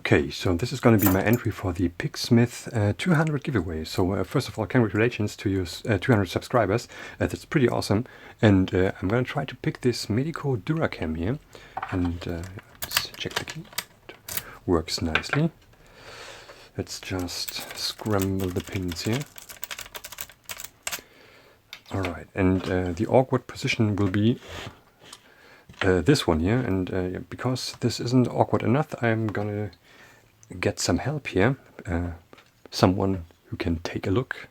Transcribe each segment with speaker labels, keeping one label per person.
Speaker 1: Okay, so this is going to be my entry for the Picksmith 200 giveaway. So first of all, congratulations to your 200 subscribers. That's pretty awesome. And I'm going to try to pick this Medeco Duracam here. And let's check the key. It works nicely. Let's just scramble the pins here. Alright, and the awkward position will be this one here. And because this isn't awkward enough, I'm going to get some help here, someone who can take a look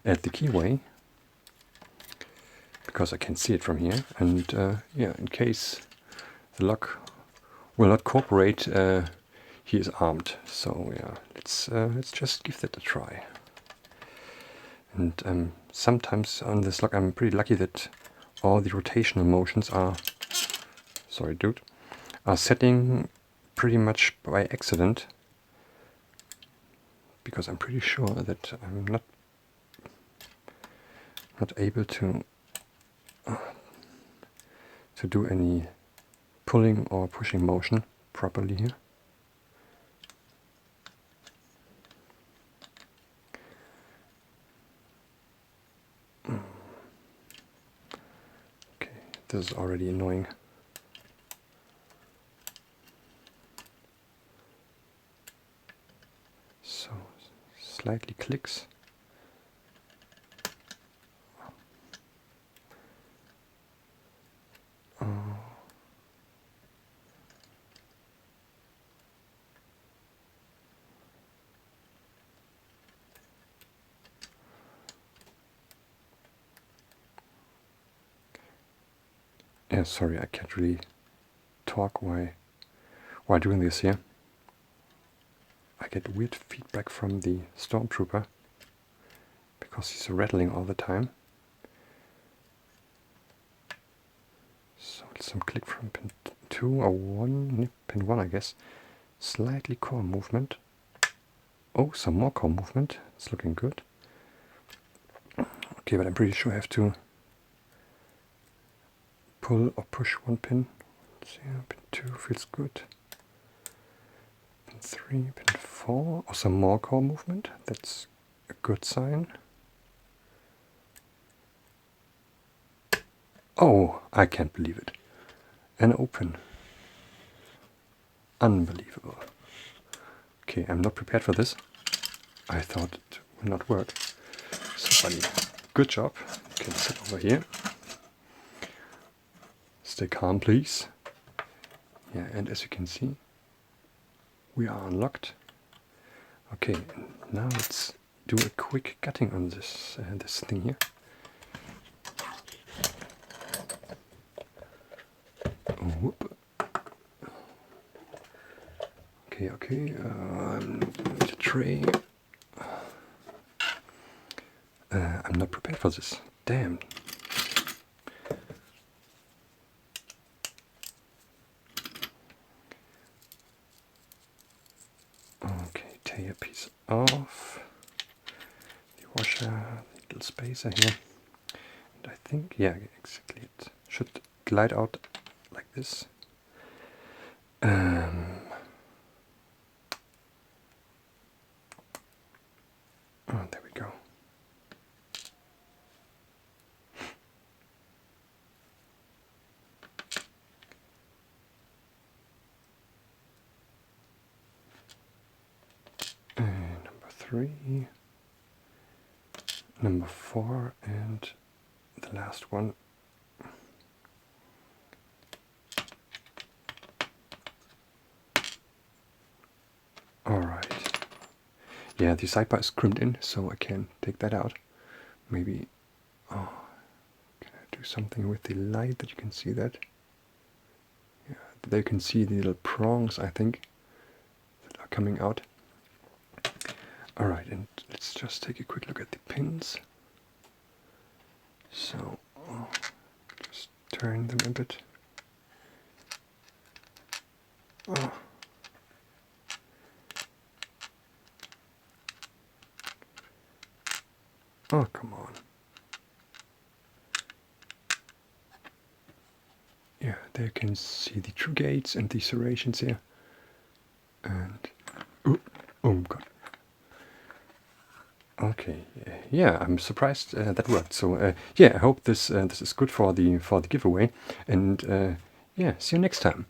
Speaker 1: at the keyway, because I can see it from here, and yeah, in case the lock will not cooperate, he is armed. So yeah, let's just give that a try. And sometimes on this lock I'm pretty lucky that all the rotational motions are, sorry dude, are setting pretty much by accident, because I'm pretty sure that I'm not able to do any pulling or pushing motion properly here. Okay, this is already annoying. So slightly clicks. Yeah, sorry, I can't really talk while doing this here. I get weird feedback from the stormtrooper because he's rattling all the time. So some click from pin 2 or 1, pin 1 I guess. Slightly core movement. Oh, some more core movement. It's looking good. Okay, but I'm pretty sure I have to pull or push one pin. Let's see, pin 2 feels good. Pin 3, pin 4, or some more core movement. That's a good sign. Oh, I can't believe it. An open. Unbelievable. Okay, I'm not prepared for this. I thought it would not work. So funny. Good job. You can sit over here. Stay calm, please. Yeah, and as you can see, we are unlocked. Okay, now let's do a quick cutting on this this thing here. Whoop. Okay. The tray. I'm not prepared for this. Damn. Okay, tear a piece off. The washer, little spacer here. And I think, yeah, exactly. It should glide out like this. Oh, there we go. And number 3, number 4, and the last one. Alright. Yeah, the sidebar is crimped in, so I can take that out. Maybe, oh, can I do something with the light that you can see that? Yeah, there you can see the little prongs, I think, that are coming out. Alright, and let's just take a quick look at the pins. So, just turn them a bit. Oh. Oh, come on. Yeah, there you can see the true gates and the serrations here. And Oh god. Okay, yeah, I'm surprised that worked. So yeah, I hope this is good for the giveaway, and yeah, see you next time.